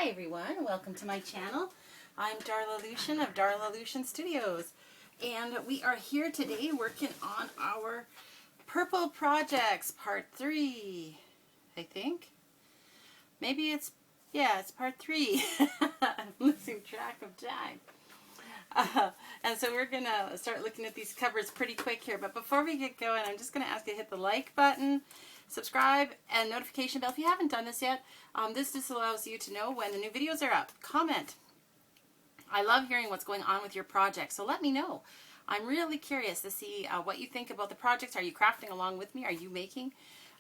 Hi everyone, welcome to my channel. I'm Darla Lucian of Darla Lucian Studios, and we are here today working on our purple projects part 3, I think. Maybe it's part 3. I'm losing track of time. And so we're gonna start looking at these covers pretty quick here, but before we get going, I'm just gonna ask you to hit the like button, subscribe, and notification bell if you haven't done this yet. This just allows you to know when the new videos are up. Comment. I love hearing what's going on with your project, so let me know. I'm really curious to see what you think about the projects. Are you crafting along with me? Are you making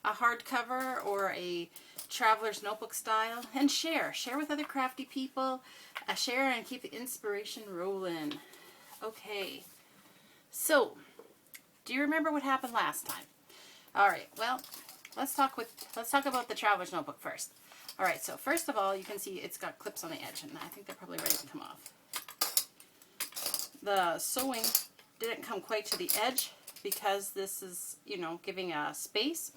a hardcover or a traveler's notebook style? And share with other crafty people. Share and keep the inspiration rolling. Okay, so do you remember what happened last time? All right, well, let's talk about the traveler's notebook first. All right, so first of all, you can see it's got clips on the edge, and I think they're probably ready to come off. The sewing didn't come quite to the edge because this is, giving a space.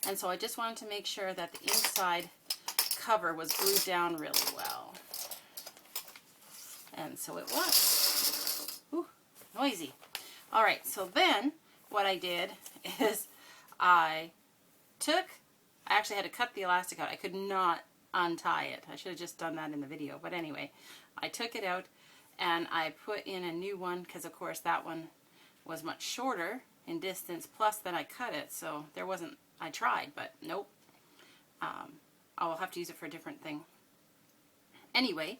And so I just wanted to make sure that the inside cover was glued down really well. And so it was. Ooh, noisy. All right, so then what I did is I actually had to cut the elastic out. I could not untie it. I should have just done that in the video. But anyway, I took it out and I put in a new one because, of course, that one was much shorter in distance. Plus, then I cut it, so there wasn't, I tried, but nope. I'll have to use it for a different thing. Anyway,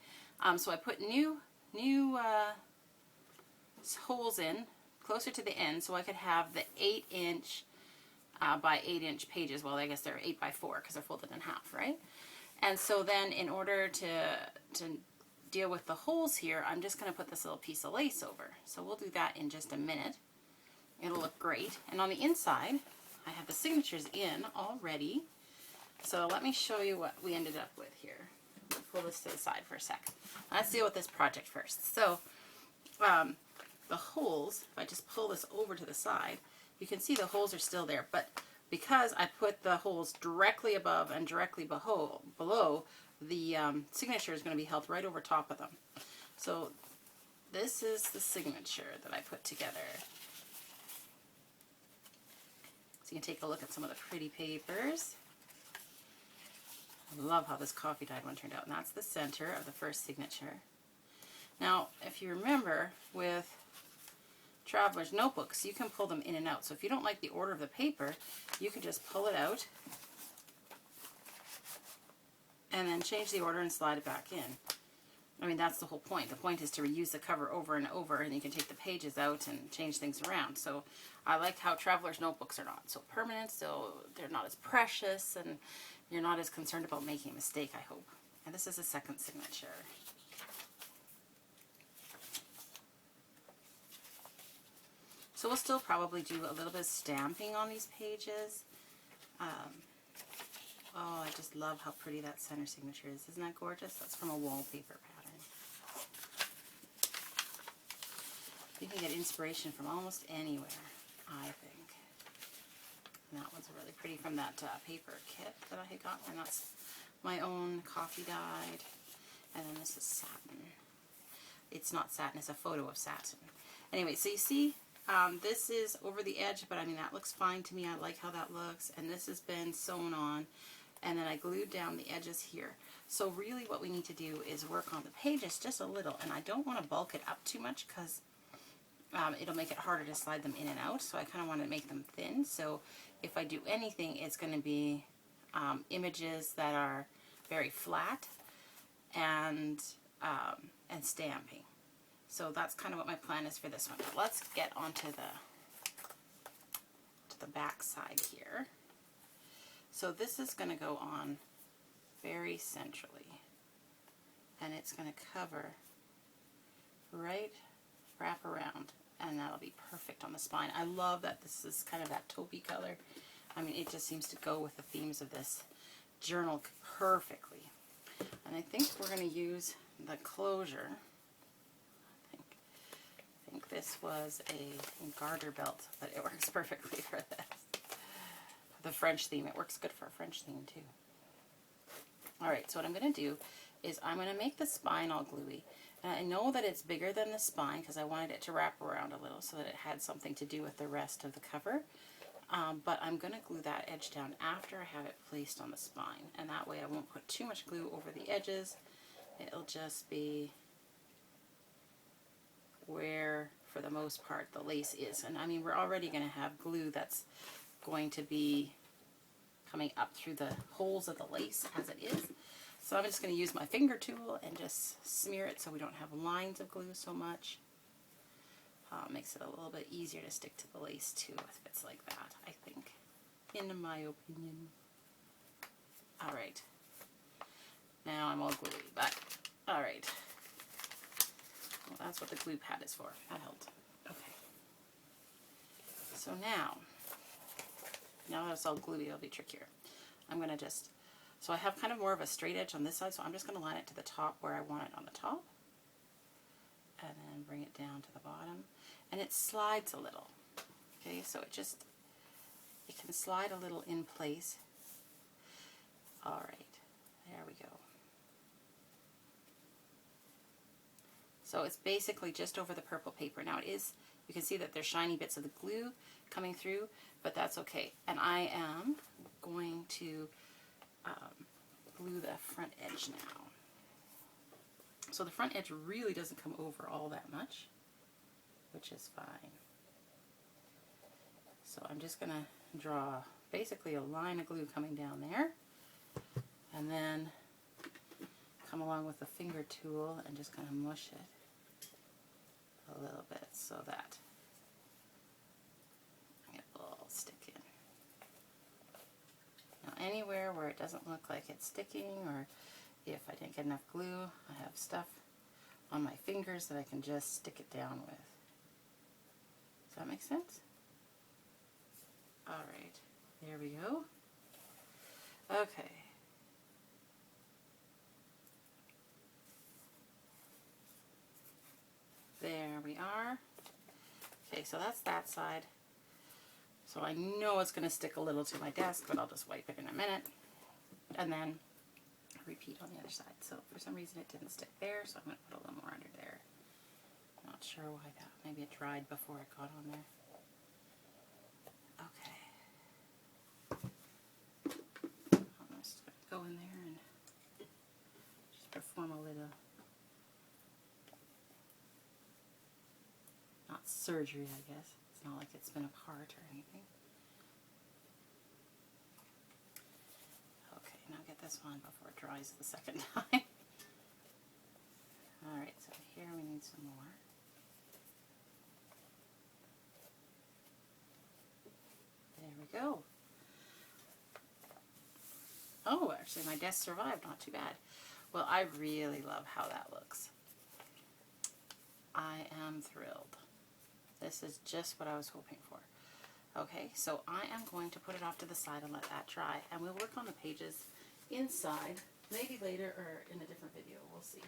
so I put new holes in closer to the end so I could have the 8-inch by 8-inch pages. Well, I guess they're 8 by 4 because they're folded in half, right? And so then in order to deal with the holes here, I'm just going to put this little piece of lace over. So we'll do that in just a minute. It'll look great. And on the inside, I have the signatures in already. So let me show you what we ended up with here. I'll pull this to the side for a sec. Let's deal with this project first. So the holes, if I just pull this over to the side, you can see the holes are still there, but because I put the holes directly above and directly below, the signature is going to be held right over top of them. So this is the signature that I put together. So you can take a look at some of the pretty papers. I love how this coffee dyed one turned out, and that's the center of the first signature. Now, if you remember with traveler's notebooks, you can pull them in and out. So if you don't like the order of the paper, you can just pull it out and then change the order and slide it back in. I mean, that's the whole point. The point is to reuse the cover over and over, and you can take the pages out and change things around. So I like how traveler's notebooks are not so permanent, so they're not as precious, and you're not as concerned about making a mistake, I hope. And this is the second signature. So we'll still probably do a little bit of stamping on these pages. Oh, I just love how pretty that center signature is. Isn't that gorgeous? That's from a wallpaper pattern. You can get inspiration from almost anywhere, I think. And that one's really pretty from that paper kit that I had gotten. And that's my own coffee dyed. And then this is satin. It's not satin, it's a photo of satin. Anyway, so you see, this is over the edge, but I mean, that looks fine to me. I like how that looks. And this has been sewn on. And then I glued down the edges here. So really what we need to do is work on the pages just a little. And I don't want to bulk it up too much because it'll make it harder to slide them in and out. So I kind of want to make them thin. So if I do anything, it's going to be images that are very flat and stamping. So that's kind of what my plan is for this one. But let's get onto the back side here. So this is going to go on very centrally, and it's going to cover wrap around, and that'll be perfect on the spine. I love that this is kind of that taupey color. I mean, it just seems to go with the themes of this journal perfectly. And I think we're going to use the closure. I think this was a garter belt, but it works perfectly for this. The French theme. It works good for a French theme too. All Alright, so what I'm going to do is I'm going to make the spine all gluey. And I know that it's bigger than the spine because I wanted it to wrap around a little so that it had something to do with the rest of the cover. But I'm going to glue that edge down after I have it placed on the spine. And that way I won't put too much glue over the edges. It'll just be where, for the most part, the lace is. And I mean, we're already going to have glue that's going to be coming up through the holes of the lace as it is. So I'm just going to use my finger tool and just smear it so we don't have lines of glue so much. Makes it a little bit easier to stick to the lace too if it's like that, I think, in my opinion. Alright. Now I'm all gluey, but alright. Well, that's what the glue pad is for. That helped. Okay. So now that it's all gluey, it'll be trickier. I'm going to just, so I have kind of more of a straight edge on this side, so I'm just going to line it to the top where I want it on the top. And then bring it down to the bottom. And it slides a little. Okay, so it can slide a little in place. Alright, there we go. So it's basically just over the purple paper. Now it is, you can see that there's shiny bits of the glue coming through, but that's okay. And I am going to glue the front edge now. So the front edge really doesn't come over all that much, which is fine. So I'm just going to draw basically a line of glue coming down there, and then come along with the finger tool and just kind of mush it a little bit so that it will all stick in. Now anywhere where it doesn't look like it's sticking, or if I didn't get enough glue, I have stuff on my fingers that I can just stick it down with. Does that make sense? Alright, there we go. Okay. There we are. Okay, so that's that side. So I know it's going to stick a little to my desk, but I'll just wipe it in a minute. And then repeat on the other side. So for some reason it didn't stick there, so I'm going to put a little more under there. Not sure why that. Maybe it dried before it got on there. Okay. I'm just going to go in there and just perform a little, not surgery, I guess. It's not like it's been apart or anything. Okay, now get this on before it dries the second time. Alright, so here we need some more. There we go. Oh, actually my desk survived, not too bad. Well, I really love how that looks. I am thrilled. This is just what I was hoping for. Okay, so I am going to put it off to the side and let that dry, and we'll work on the pages inside, maybe later or in a different video. We'll see.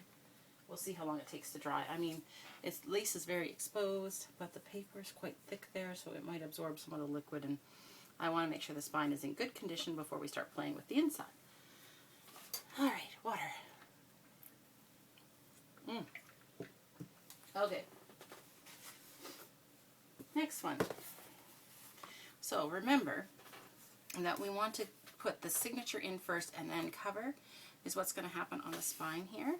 We'll see how long it takes to dry. I mean, its lace is very exposed, but the paper is quite thick there, so it might absorb some of the liquid, and I want to make sure the spine is in good condition before we start playing with the inside. Alright, water. Okay. Next one. So remember that we want to put the signature in first and then cover is what's going to happen on the spine here.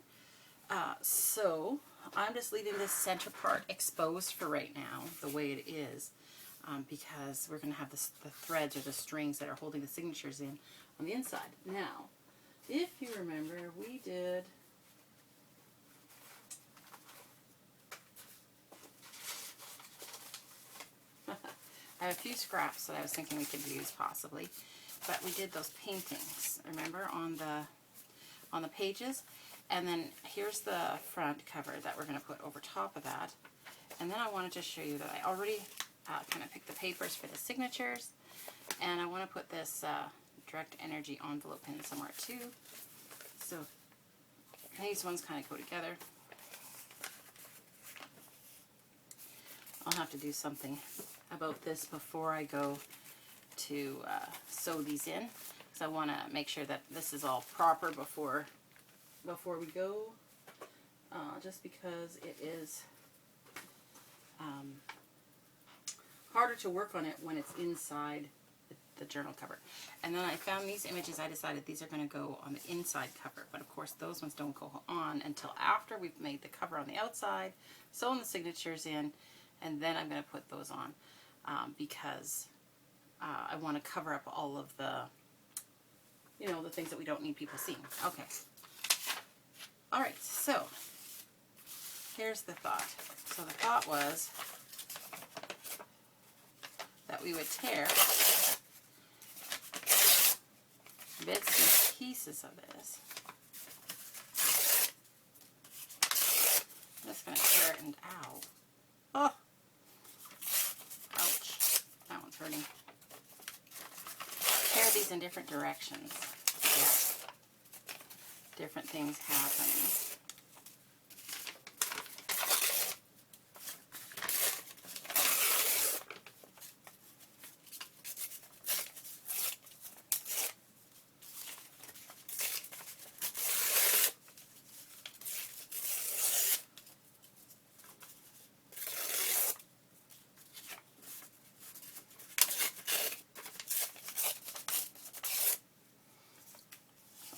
So I'm just leaving this center part exposed for right now, the way it is, because we're going to have the threads or the strings that are holding the signatures in on the inside. Now, if you remember, we did I have a few scraps that I was thinking we could use possibly, but we did those paintings, remember, on the pages, and then here's the front cover that we're going to put over top of that. And then I wanted to show you that I already kind of picked the papers for the signatures, and I want to put this direct energy envelope in somewhere too. So these ones kind of go together. I'll have to do something about this before I go to sew these in. because I want to make sure that this is all proper before we go. Just because it is harder to work on it when it's inside the journal cover. And then I found these images. I decided these are going to go on the inside cover, but of course those ones don't go on until after we've made the cover on the outside, sewn the signatures in, and then I'm going to put those on because I want to cover up all of the, you know, the things that we don't need people seeing. Okay. All right, so here's the thought. So the thought was that we would tear bits and pieces of this. I'm just going to tear it and ow. Oh! Ouch. That one's hurting. Tear these in different directions. Yeah. Different things happening.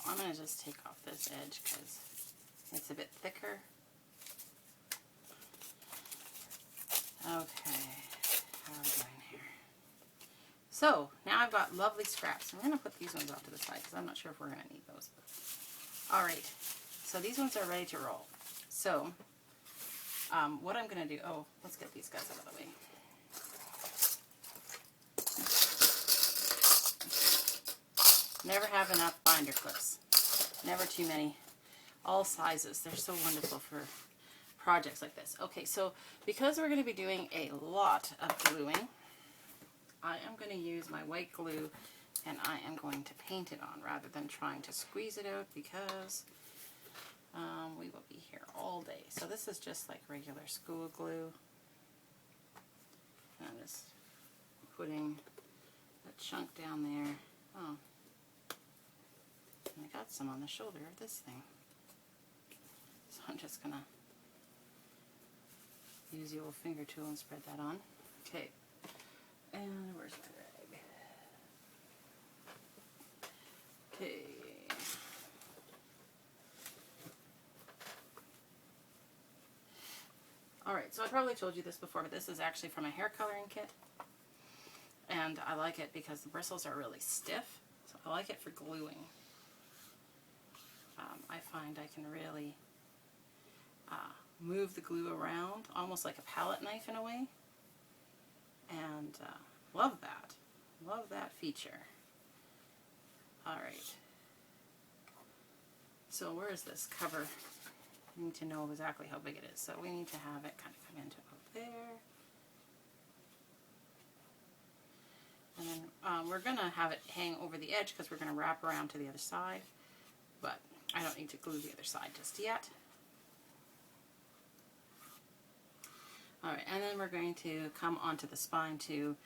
I'm going to just take off this edge because it's a bit thicker. Okay, how are we doing here? So, now I've got lovely scraps. I'm going to put these ones off to the side because I'm not sure if we're going to need those. Alright, so these ones are ready to roll. So, what I'm going to do, oh, let's get these guys out of the way. Never have enough binder clips. Never too many. All sizes. They're so wonderful for projects like this. Okay, so because we're going to be doing a lot of gluing, I am going to use my white glue and I am going to paint it on rather than trying to squeeze it out because we will be here all day. So this is just like regular school glue. And I'm just putting a chunk down there. Oh. I got some on the shoulder of this thing. So I'm just going to use the old finger tool and spread that on. Okay. And where's my rag? Okay. Alright, so I probably told you this before, but this is actually from a hair coloring kit. And I like it because the bristles are really stiff. So I like it for gluing. I find I can really move the glue around, almost like a palette knife in a way. And love that. Love that feature. Alright. So where is this cover? We need to know exactly how big it is. So we need to have it kind of come into up there. And then we're going to have it hang over the edge because we're going to wrap around to the other side. But I don't need to glue the other side just yet. Alright, and then we're going to come onto the spine too,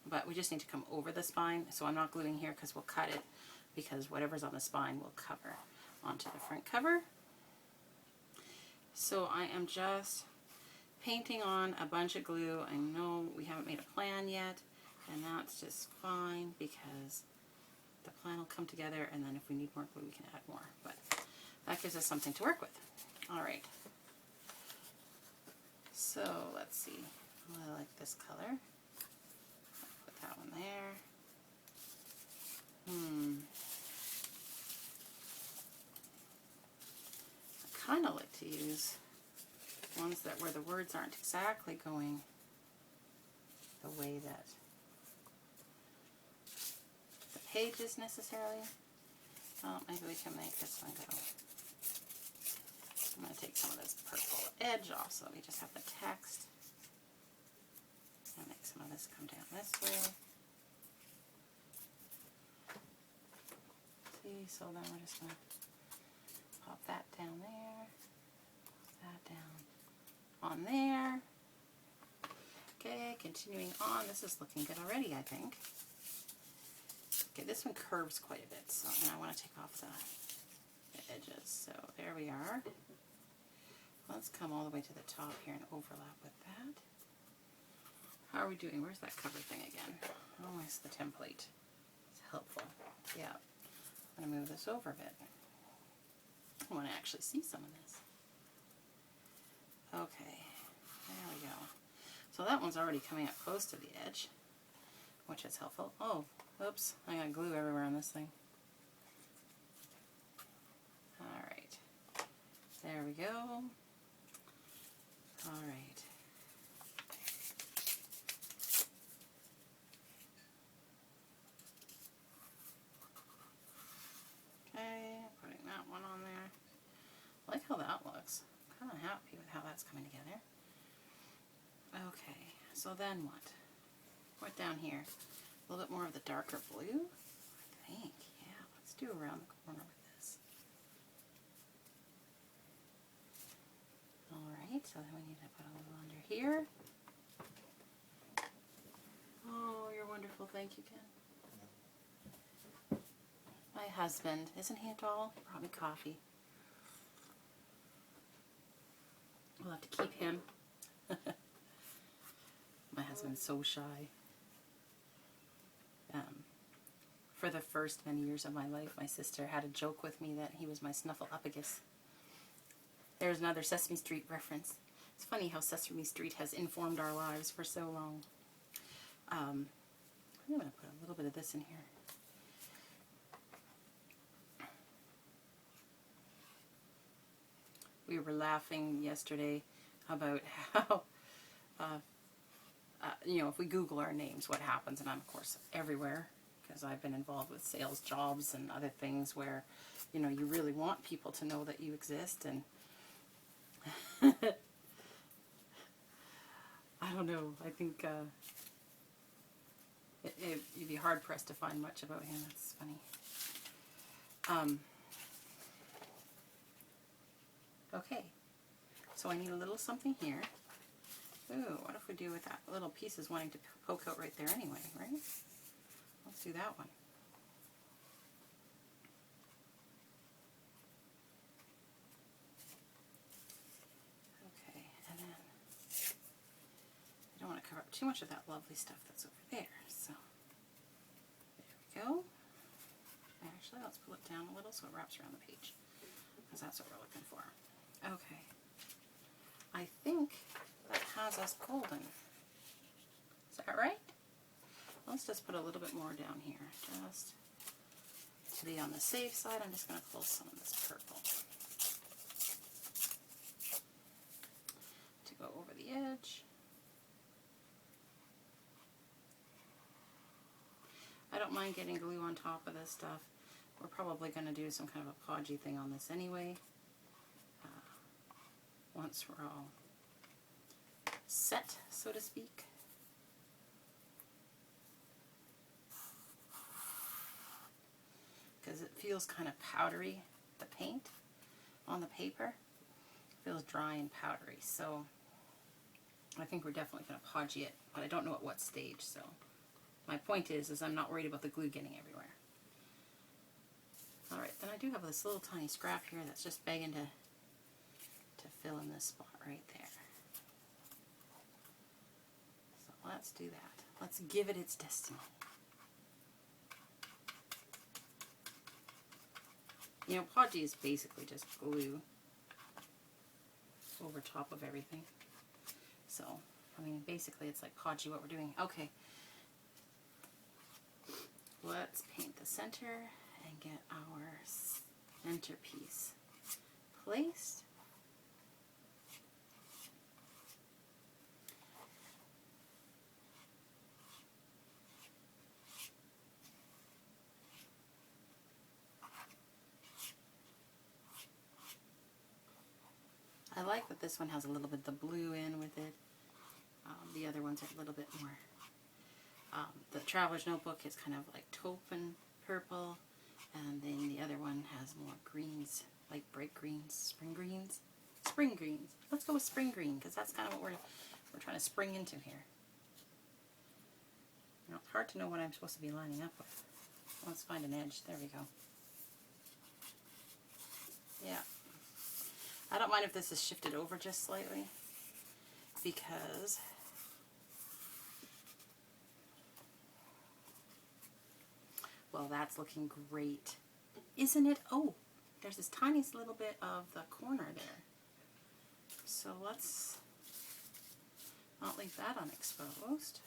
but we just need to come over the spine, so I'm not gluing here because we'll cut it, because whatever's on the spine will cover onto the front cover. So I am just painting on a bunch of glue. I know we haven't made a plan yet, and that's just fine because the plan will come together, and then if we need more glue, we can add more. But that gives us something to work with. All right. So let's see. I like this color. Put that one there. I kind of like to use ones that where the words aren't exactly going the way that pages necessarily. Maybe we can make this one go. I'm going to take some of this purple edge off so we just have the text. And make some of this come down this way. See, so then we're just going to pop that down there. Pop that down on there. Okay, continuing on. This is looking good already, I think. Okay, this one curves quite a bit, so and I want to take off the edges. So there we are. Let's come all the way to the top here and overlap with that. How are we doing? Where's that cover thing again? Oh, it's the template. It's helpful. Yeah. I'm going to move this over a bit. I want to actually see some of this. Okay, there we go. So that one's already coming up close to the edge, which is helpful. Oh, oops, I got glue everywhere on this thing. Alright, there we go. Alright. Okay, putting that one on there. I like how that looks. I'm kind of happy with how that's coming together. Okay, so then what? What down here? A little bit more of the darker blue, I think. Yeah, let's do around the corner with this. Alright, so then we need to put a little under here. Oh, you're wonderful. Thank you, Ken. My husband, isn't he a doll? He brought me coffee. We'll have to keep him. My husband's so shy. For the first many years of my life, my sister had a joke with me that he was my snuffleupagus. There's another Sesame Street reference. It's funny how Sesame Street has informed our lives for so long. I'm going to put a little bit of this in here. We were laughing yesterday about how, you know, if we Google our names, what happens, and I'm, of course, everywhere, because I've been involved with sales jobs and other things where, you know, you really want people to know that you exist, and I don't know, I think you'd be hard-pressed to find much about him. That's funny. Okay, so I need a little something here. Ooh, what if we do with that little piece is wanting to poke out right there anyway, right? Let's do that one. Okay, and then I don't want to cover up too much of that lovely stuff that's over there, so there we go. Actually, let's pull it down a little so it wraps around the page, because that's what we're looking for. Okay, I think that has us golden. Is that right? Let's just put a little bit more down here, just to be on the safe side. I'm just going to pull some of this purple to go over the edge. I don't mind getting glue on top of this stuff. We're probably going to do some kind of a podgy thing on this anyway. Once we're all set, so to speak. Because it feels kind of powdery, the paint on the paper. It feels dry and powdery, so I think we're definitely going to podgy it, but I don't know at what stage, so my point is I'm not worried about the glue getting everywhere. Alright, then I do have this little tiny scrap here that's just begging to fill in this spot right there. So let's do that. Let's give it its destiny. You know, podgy is basically just glue over top of everything. So, I mean, basically it's like podgy what we're doing. Okay. Let's paint the center and get our centerpiece placed. I like that this one has a little bit of the blue in with it. The other ones are a little bit more. The Traveler's Notebook is kind of like taupe and purple, and then the other one has more greens, like bright greens, spring greens. Spring greens. Let's go with spring green, because that's kind of what we're trying to spring into here. You know, it's hard to know what I'm supposed to be lining up with. Let's find an edge. There we go. Yeah. I don't mind if this is shifted over just slightly, because well, that's looking great, isn't it? Oh, there's this tiny little bit of the corner there. So let's not leave that unexposed.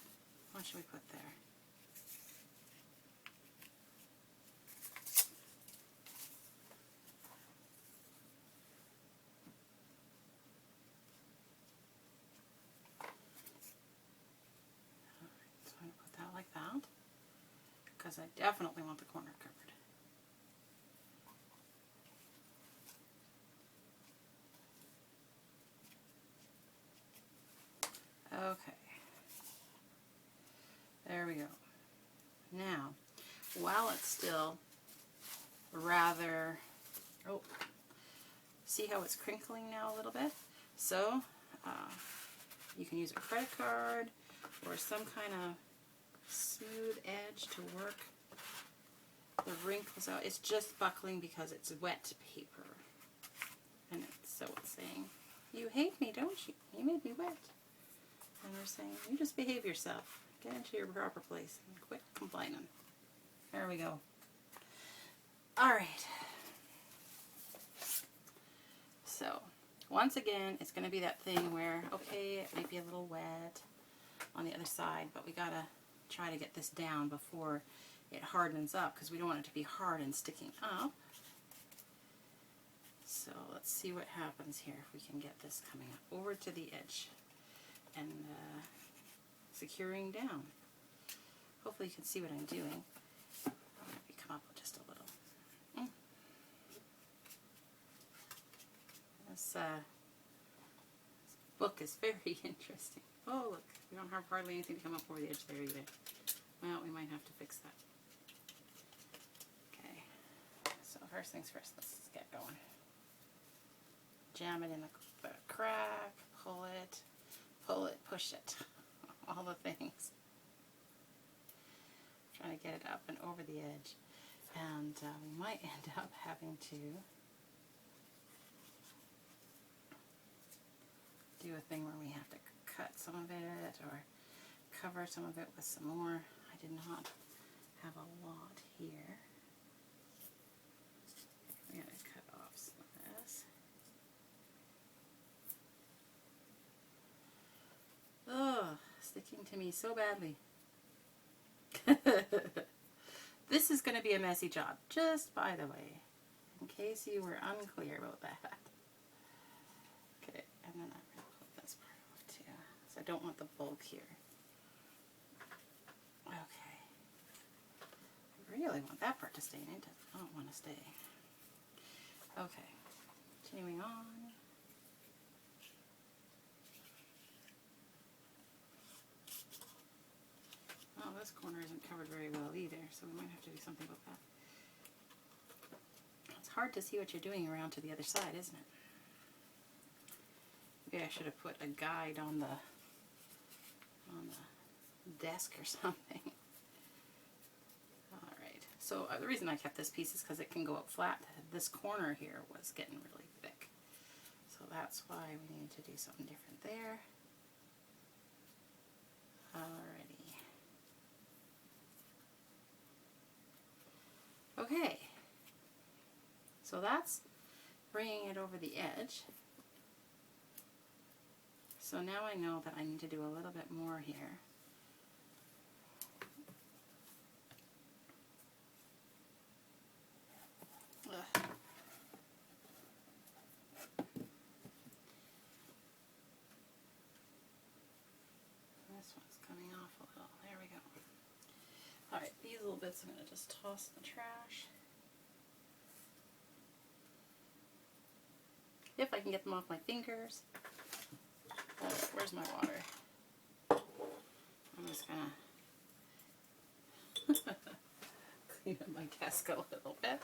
What should we put there? Alright, so I'm going to put that like that, because I definitely want the corner covered. Okay, there we go. Now, while it's still rather, oh, see how it's crinkling now a little bit? So, you can use a credit card or some kind of smooth edge to work the wrinkles out. It's just buckling because it's wet paper. And so it's saying, you hate me, don't you? You made me wet. And we're saying, you just behave yourself. Get into your proper place and quit complaining. There we go. Alright. So, once again, it's going to be that thing where, okay, it might be a little wet on the other side, but we got to try to get this down before it hardens up, because we don't want it to be hard and sticking up. So let's see what happens here if we can get this coming up over to the edge and securing down. Hopefully you can see what I'm doing. I'll maybe come up with just a little. This book is very interesting. Oh look, we don't have hardly anything to come up over the edge there either. Well, we might have to fix that. Okay, so first things first, let's get going. Jam it in the crack, pull it, push it. All the things. Trying to get it up and over the edge. And we might end up having to do a thing where we have to cut some of it or cover some of it with some more. I did not have a lot here. We gotta cut off some of this. Ugh, sticking to me so badly. This is going to be a messy job, just by the way, in case you were unclear about that. Okay, and then I'm going to pull this part off too, so I don't want the bulk here. Okay. I really want that part to stay in. It I don't want to stay. Okay, continuing on. Oh, this corner isn't covered very well either, so we might have to do something about that. It's hard to see what you're doing around to the other side, isn't it? Maybe I should have put a guide on the desk or something. Alright, so the reason I kept this piece is because it can go up flat. This corner here was getting really thick. So that's why we need to do something different there. Alrighty. Okay, so that's bringing it over the edge. So now I know that I need to do a little bit more here. Ugh. This one's coming off a little. There we go. Alright, these little bits I'm going to just toss in the trash. If I can get them off my fingers. Oh, where's my water? I'm just going to clean up my desk a little bit.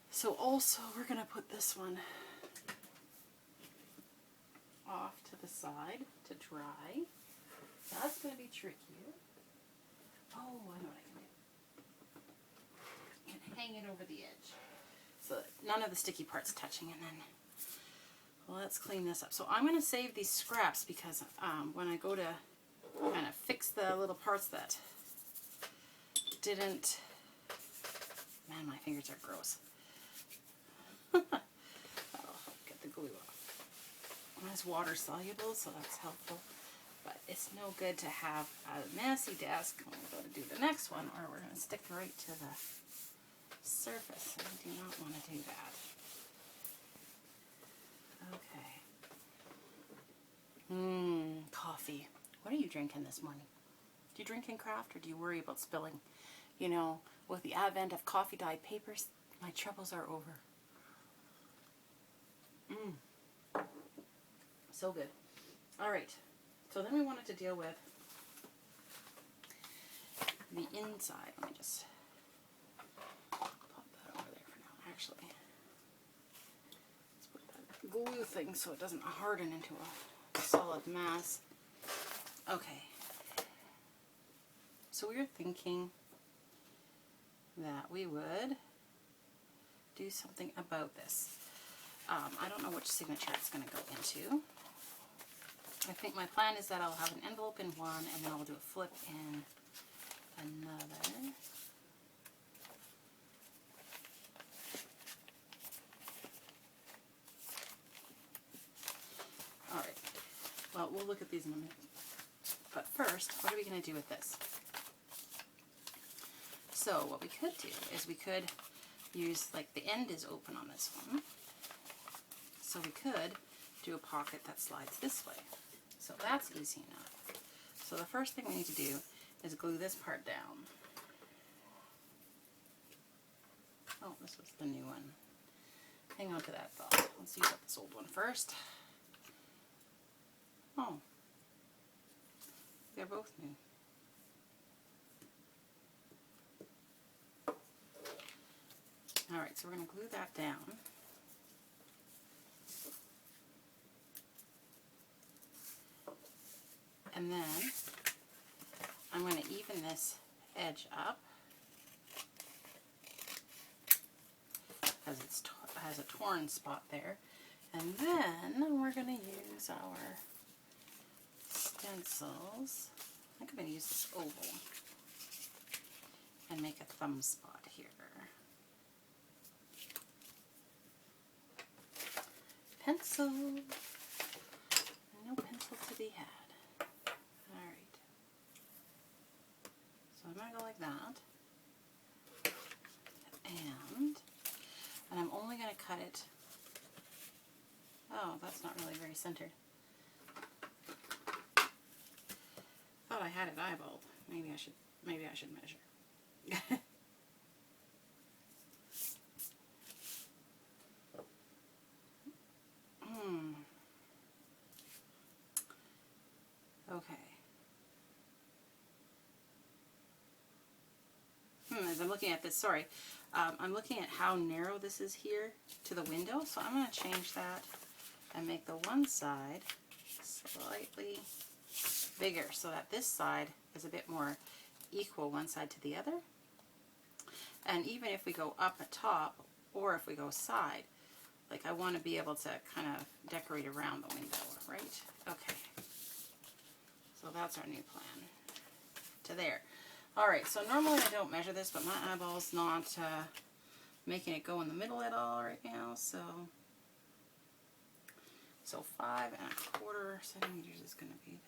So also we're going to put this one off to the side to dry. That's going to be tricky. Oh, I know what I can do. Hang it over the edge so that none of the sticky parts touching, and then let's clean this up. So I'm going to save these scraps because when I go to kind of fix the little parts that didn't, man, my fingers are gross. I'll get the glue off. It's water soluble, so that's helpful. But it's no good to have a messy desk when we go to do the next one, or we're going to stick right to the surface. And I do not want to do that. Okay. Coffee. What are you drinking this morning? Do you drink in craft, or do you worry about spilling? You know, with the advent of coffee dyed papers, my troubles are over. So good. All right. So then we wanted to deal with the inside. Let me just pop that over there for now. Actually, let's put that glue thing so it doesn't harden into a solid mass. Okay. So we were thinking that we would do something about this. I don't know which signature it's going to go into. I think my plan is that I'll have an envelope in one, and then I'll do a flip in another. Alright, well, we'll look at these in a minute. But first, what are we going to do with this? So what we could do is we could use, like, the end is open on this one. So we could do a pocket that slides this way. So that's easy enough. So the first thing we need to do is glue this part down. Oh, this was the new one. Hang on to that thought. Let's use up this old one first. Oh, they're both new. Alright, so we're going to glue that down. And then I'm going to even this edge up because it has a torn spot there. And then we're going to use our stencils. I think I'm going to use this oval and make a thumb spot here. Pencil. No pencil to be had. Alright. So I'm going to go like that. And I'm only going to cut it. Oh, that's not really very centered. Thought I had it eyeballed. Maybe I should measure. Okay. As I'm looking at this, sorry, I'm looking at how narrow this is here to the window, so I'm going to change that and make the one side slightly bigger so that this side is a bit more equal one side to the other. And even if we go up at top or if we go side, like I want to be able to kind of decorate around the window, right? Okay. So that's our new plan to there. Alright, so normally I don't measure this, but my eyeball's not making it go in the middle at all right now, so 5 1/4 centimeters is going to be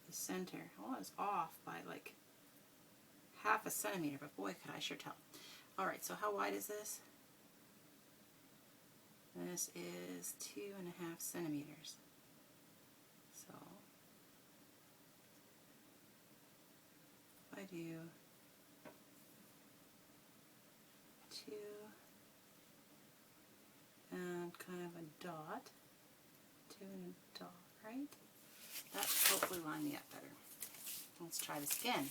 the center. Well, it's off by like ½ centimeter, but boy, could I sure tell. Alright, so how wide is this? This is 2½ centimeters. So if I do 2 and kind of a dot, 2 and a dot, right? That should hopefully line me up better. Let's try this again.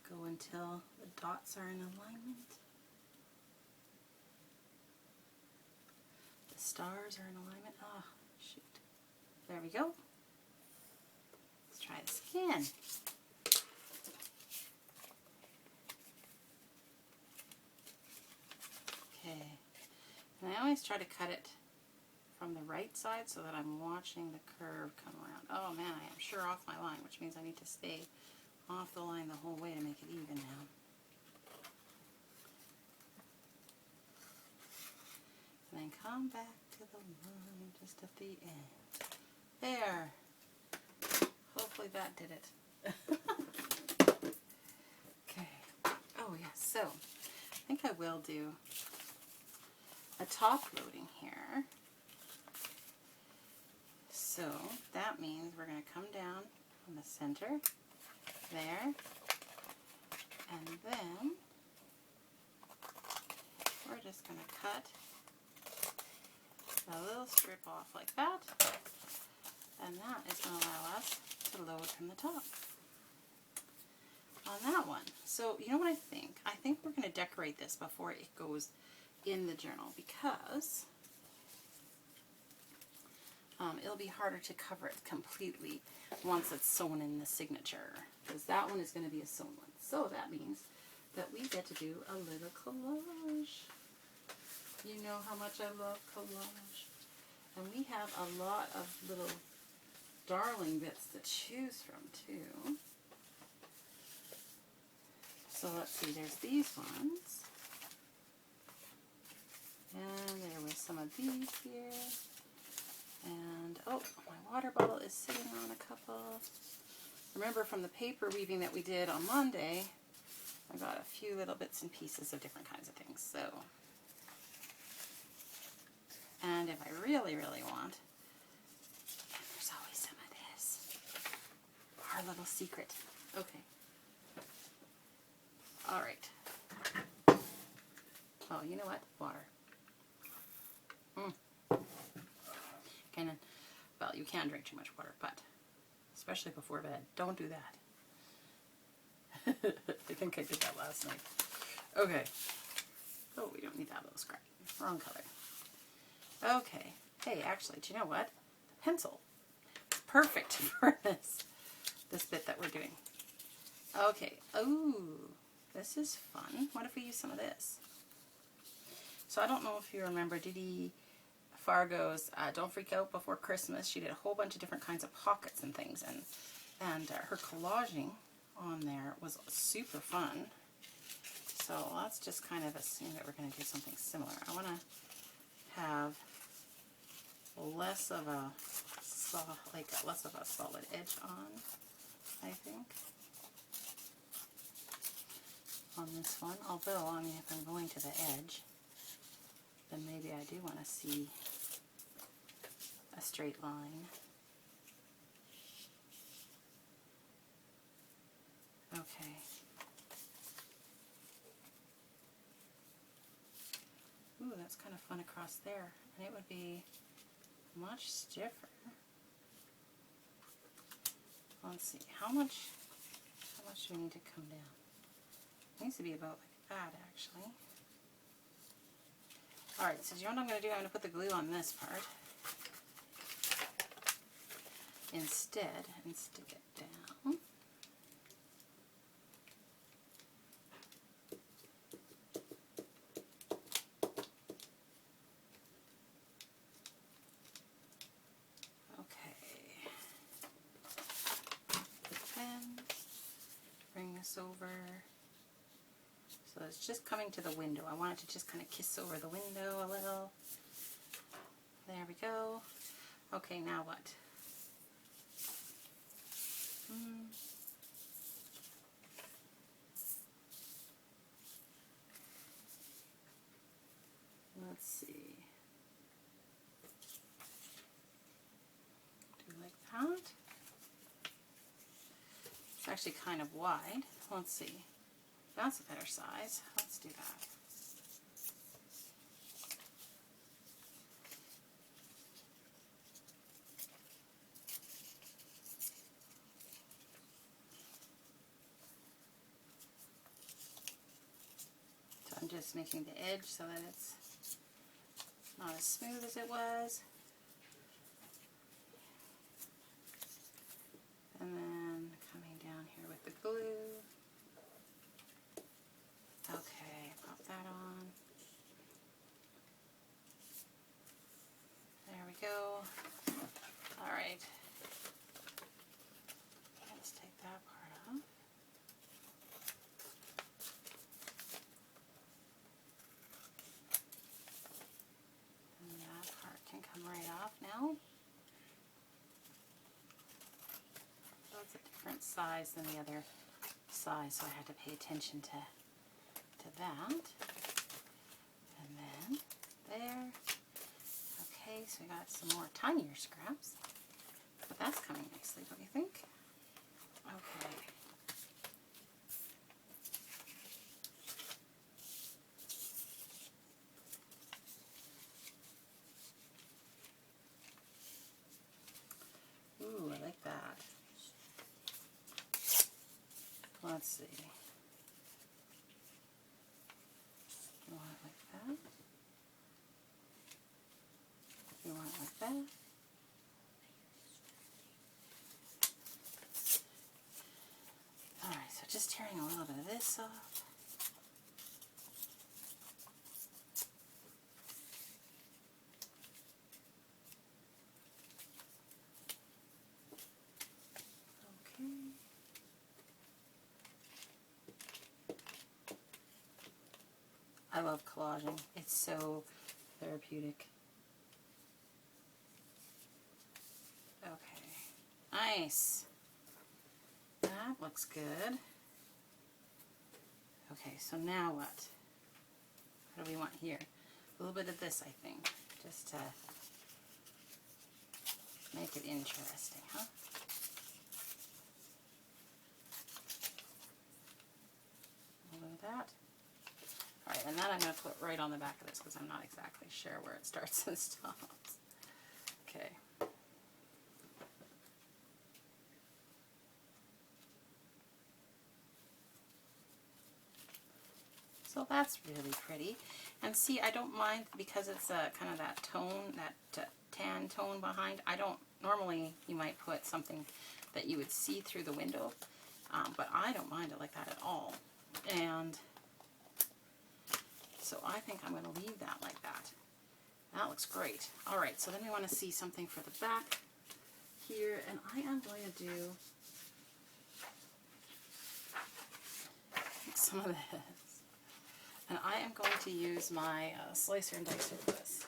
Go until the dots are in alignment. The stars are in alignment. Oh, shoot. There we go. Let's try this again. Okay. And I always try to cut it from the right side so that I'm watching the curve come around. Oh man, I am sure off my line, which means I need to stay off the line the whole way to make it even now. And then come back to the line just at the end. There. Hopefully that did it. Okay. Oh yes, so I think I will do a top loading here. So that means we're going to come down on the center there, and then we're just going to cut a little strip off like that, and that is going to allow us to load from the top on that one. So you know what I think? I think we're going to decorate this before it goes in the journal, because it'll be harder to cover it completely once it's sewn in the signature, because that one is going to be a sewn one. So that means that we get to do a little collage. You know how much I love collage. And we have a lot of little darling bits to choose from too. So let's see, there's these ones. And there was some of these here. And, oh, my water bottle is sitting on a couple. Remember from the paper weaving that we did on Monday, I got a few little bits and pieces of different kinds of things. So, and if I really, really want, there's always some of this. Our little secret. Okay. All right. Oh, you know what? Water. And, well, you can drink too much water, but especially before bed, don't do that. I think I did that last night. Okay. Oh, we don't need that little scrap. Wrong color. Okay. Hey, actually, do you know what? The pencil is perfect for this bit that we're doing. Okay. Ooh, this is fun. What if we use some of this? So I don't know if you remember, Fargo's Don't Freak Out Before Christmas. She did a whole bunch of different kinds of pockets and things, and her collaging on there was super fun. So let's just kind of assume that we're going to do something similar. I want to have less of a solid edge on, I think, on this one. Although, I mean, if I'm going to the edge, then maybe I do want to see a straight line. Okay. Ooh, that's kind of fun across there. And it would be much stiffer. Let's see, how much do we need to come down? It needs to be about like that, actually. Alright, so you know what I'm going to do? I'm going to put the glue on this part instead and stick it down. Okay. And bring this over. So it's just coming to the window. I want it to just kind of kiss over the window a little. There we go. Okay, now what? Let's see. Do like that. It's actually kind of wide. Let's see. That's a better size. Let's do that. So I'm just making the edge so that it's not as smooth as it was. size than the other size, so I had to pay attention to that. And then there. Okay, so we got some more tinier scraps. But that's coming nicely, don't you think? Okay. Ooh, I like that. Let's see. You want it like that? You want it like that? Alright, so just tearing a little bit of this off. Okay. I love collaging. It's so therapeutic. Okay. Nice. That looks good. Okay, so now what? What do we want here? A little bit of this, I think, just to make it interesting, huh? A little bit of that. Alright, and that I'm going to put right on the back of this because I'm not exactly sure where it starts and stops. Okay. So that's really pretty. And see, I don't mind because it's kind of that tone, that tan tone behind. I don't, normally you might put something that you would see through the window, but I don't mind it like that at all. And so I think I'm going to leave that like that. That looks great. Alright, so then we want to see something for the back here, and I am going to do some of this. And I am going to use my slicer and dicer for this.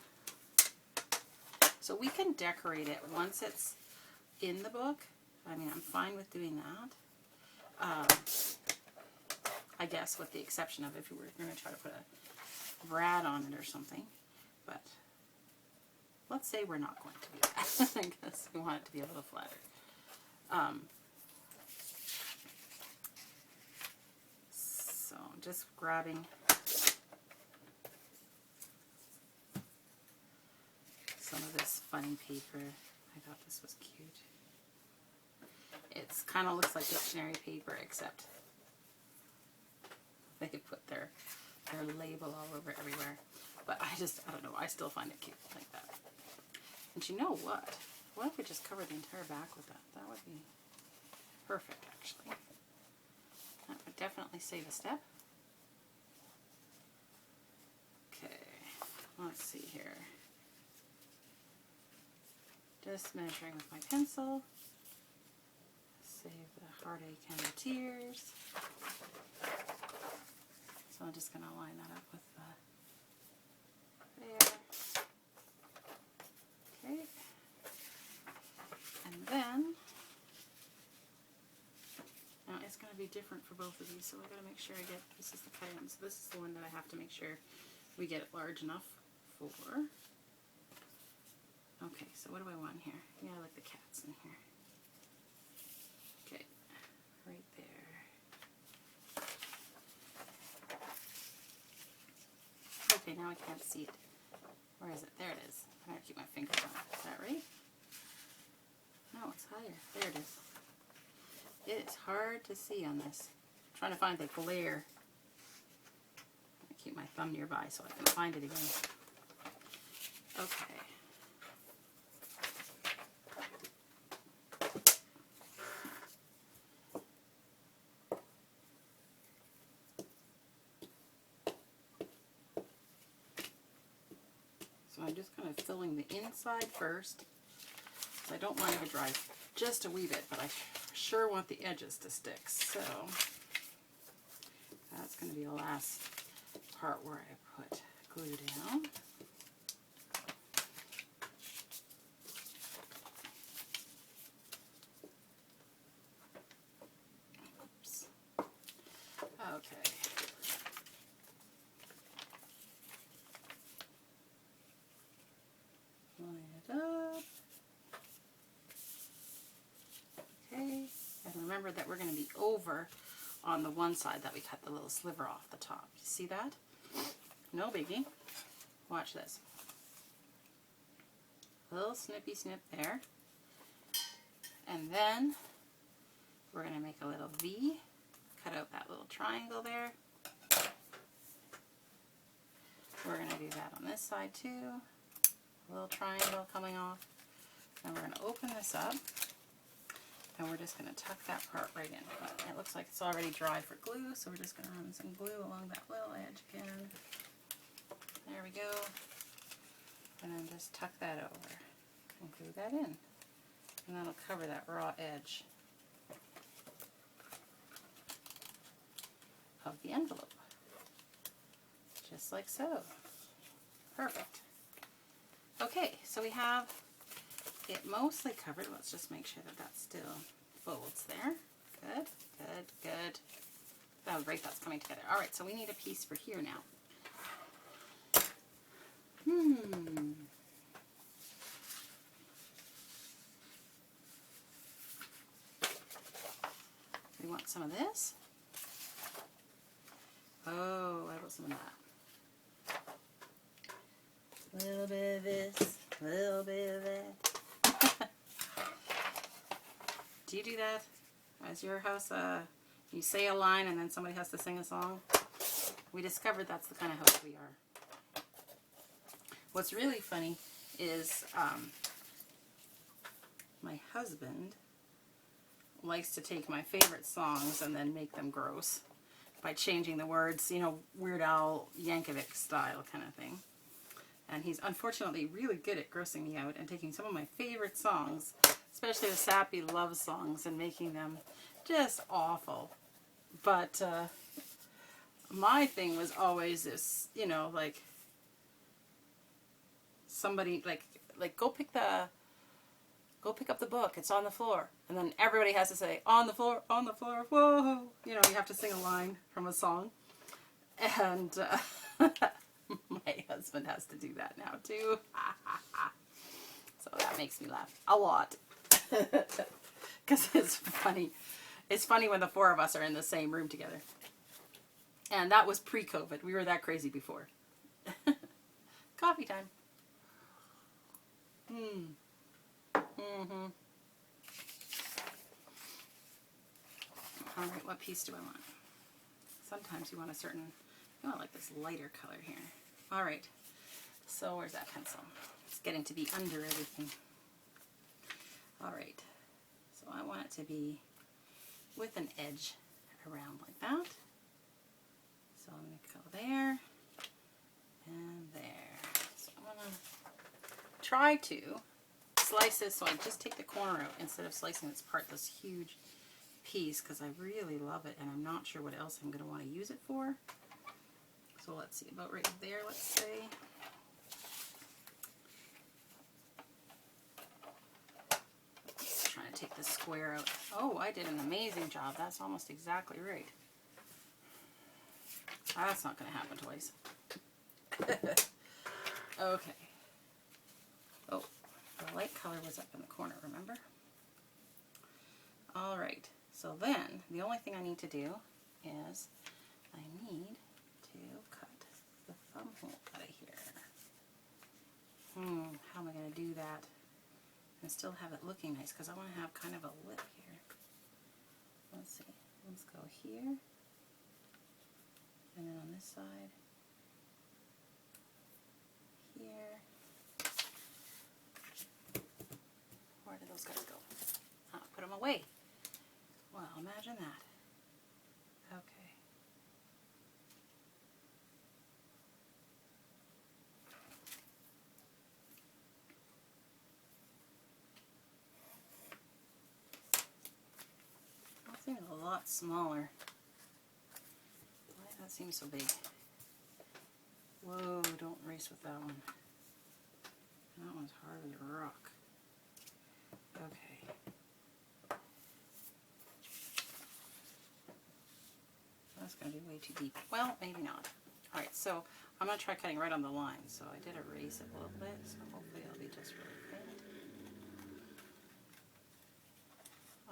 So we can decorate it once it's in the book. I mean, I'm fine with doing that. I guess with the exception of if you were going to try to put a brad on it or something. But let's say we're not going to do that. I guess we want it to be a little flatter. So I'm just grabbing some of this funny paper. I thought this was cute. It's kind of looks like dictionary paper, except they could put their label all over everywhere. But I don't know, I still find it cute like that. And you know what? What if we just cover the entire back with that? That would be perfect, actually. That would definitely save a step. Okay, let's see here. Just measuring with my pencil. Save the heartache and the tears. So I'm just going to line that up with the there. Okay. And then, now it's going to be different for both of these, so I got to make sure I get, this is the cayenne, so this is the one that I have to make sure we get it large enough for. Okay, so what do I want here? Yeah, I like the cats in here. Okay, right there. Okay, now I can't see it. Where is it? There it is. I gotta keep my fingers on it. Is that right? No, it's higher. There it is. It is hard to see on this. I'm trying to find the glare. I keep my thumb nearby so I can find it again. Okay. So I'm just kind of filling the inside first. So I don't want it to dry just a wee bit, but I sure want the edges to stick. So that's going to be the last part where I put glue down. remember that we're going to be over on the one side that we cut the little sliver off the top. You see that? No biggie. Watch this. A little snippy snip there. And then we're going to make a little V. Cut out that little triangle there. We're going to do that on this side too. A little triangle coming off. And we're going to open this up. And we're just going to tuck that part right in. But it looks like it's already dry for glue, so we're just going to run some glue along that little edge again. There we go. And then just tuck that over and glue that in. And that'll cover that raw edge of the envelope. Just like so. Perfect. Okay, so we have it mostly covered. Let's just make sure that that still folds there. Good, good, good. That was great, that's coming together. Alright, so we need a piece for here now. We want some of this. Oh, I want some of that. A little bit of this, a little bit of that. Do you do that? As your house, you say a line and then somebody has to sing a song? We discovered that's the kind of house we are. What's really funny is my husband likes to take my favorite songs and then make them gross by changing the words, you know, Weird Al Yankovic style kind of thing. And he's unfortunately really good at grossing me out and taking some of my favorite songs, especially the sappy love songs, and making them just awful. But my thing was always this, you know, like somebody like go pick up the book, it's on the floor, and then everybody has to say on the floor, whoa, you know, you have to sing a line from a song. And my husband has to do that now too. So that makes me laugh a lot. Because it's funny. It's funny when the four of us are in the same room together. And that was pre-COVID. We were that crazy before. Coffee time. Alright, what piece do I want? Sometimes you want a certain, you want like this lighter color here. Alright, so where's that pencil? It's getting to be under everything. Alright, so I want it to be with an edge around like that. So I'm going to go there and there. So I'm going to try to slice this so I just take the corner out instead of slicing this part, this huge piece, because I really love it and I'm not sure what else I'm going to want to use it for. So let's see, about right there, let's say. Just trying to take this square out. Oh, I did an amazing job. That's almost exactly right. That's not going to happen twice. Okay. Oh, the light color was up in the corner, remember? Alright, so then the only thing I need to do is I need to cut the thumb hole out of here. How am I going to do that and still have it looking nice? Because I want to have kind of a lip here. Let's see. Let's go here. And then on this side. Here. Where did those guys go? Oh, put them away. Well, imagine that. Okay. That seems a lot smaller. Why does that seem so big? Whoa, don't race with that one. That one's hard as a rock. Okay. That's going to be way too deep. Well, maybe not. Alright, so I'm going to try cutting right on the line. So I did erase it a little bit, so hopefully it'll be just really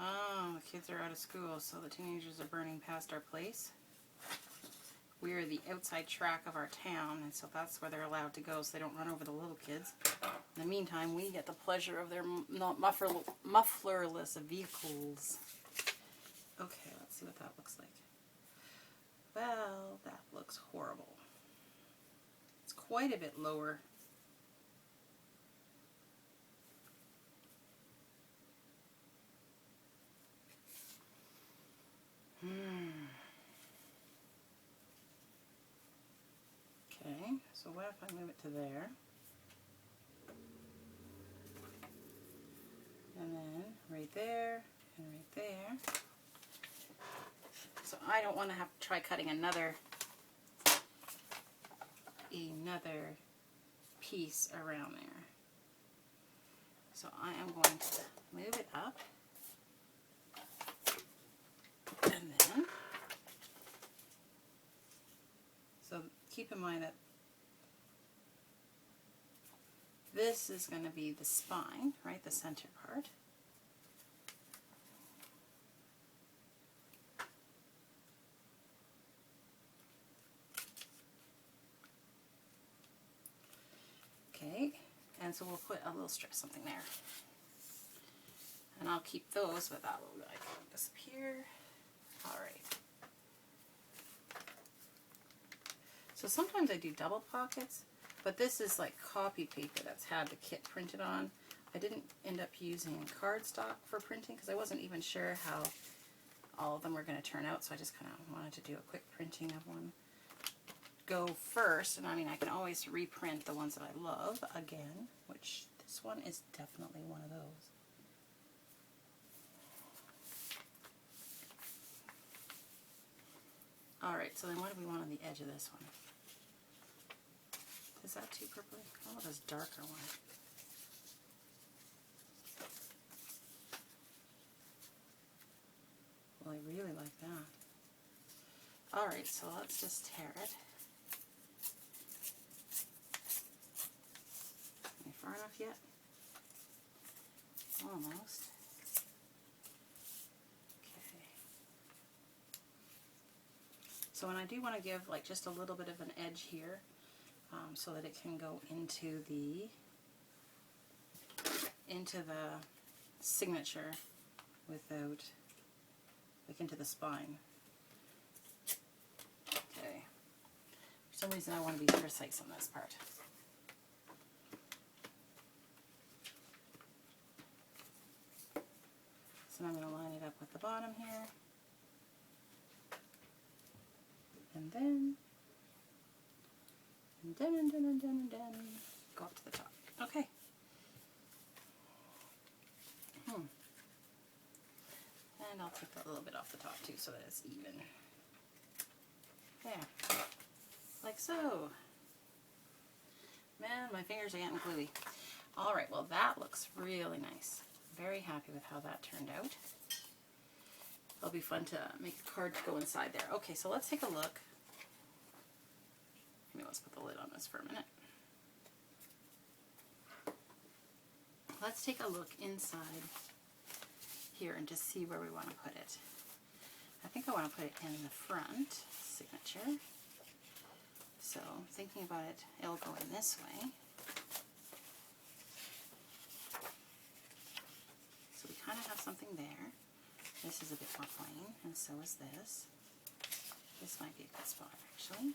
Oh, the kids are out of school, so the teenagers are burning past our place. We are the outside track of our town, and so that's where they're allowed to go so they don't run over the little kids. In the meantime, we get the pleasure of their mufflerless vehicles. Okay, let's see what that looks like. Well, that looks horrible. It's quite a bit lower. Okay, so what if I move it to there? And then right there, and right there. So I don't want to have to try cutting another piece around there. So I am going to move it up. And then, so keep in mind that this is going to be the spine, right, the center part. Okay, and so we'll put a little strip something there. And I'll keep those, but that will like disappear. Alright. So sometimes I do double pockets, but this is like copy paper that's had the kit printed on. I didn't end up using cardstock for printing because I wasn't even sure how all of them were going to turn out, so I just kind of wanted to do a quick printing of one go first. And I mean, I can always reprint the ones that I love again, which this one is definitely one of those. Alright, so then what do we want on the edge of this one? Is that too purpley? I want this darker one. Well, I really like that. Alright, so let's just tear it. Are we far enough yet? Almost. Okay. So when I do want to give like just a little bit of an edge here, so that it can go into the signature without, like into the spine. Okay. For some reason I want to be precise on this part. So I'm going to line it up with the bottom here. And then go up to the top. Okay. And I'll take a little bit off the top too so that it's even. There. Like so. Man, my fingers are getting gluey. Alright, well that looks really nice. Very happy with how that turned out. It'll be fun to make a card to go inside there. Okay, so let's take a look. Maybe let's put the lid on this for a minute. Let's take a look inside here and just see where we want to put it. I think I want to put it in the front signature. So thinking about it, it'll go in this way. So we kind of have something there. This is a bit more plain, and so is this. This might be a good spot, actually.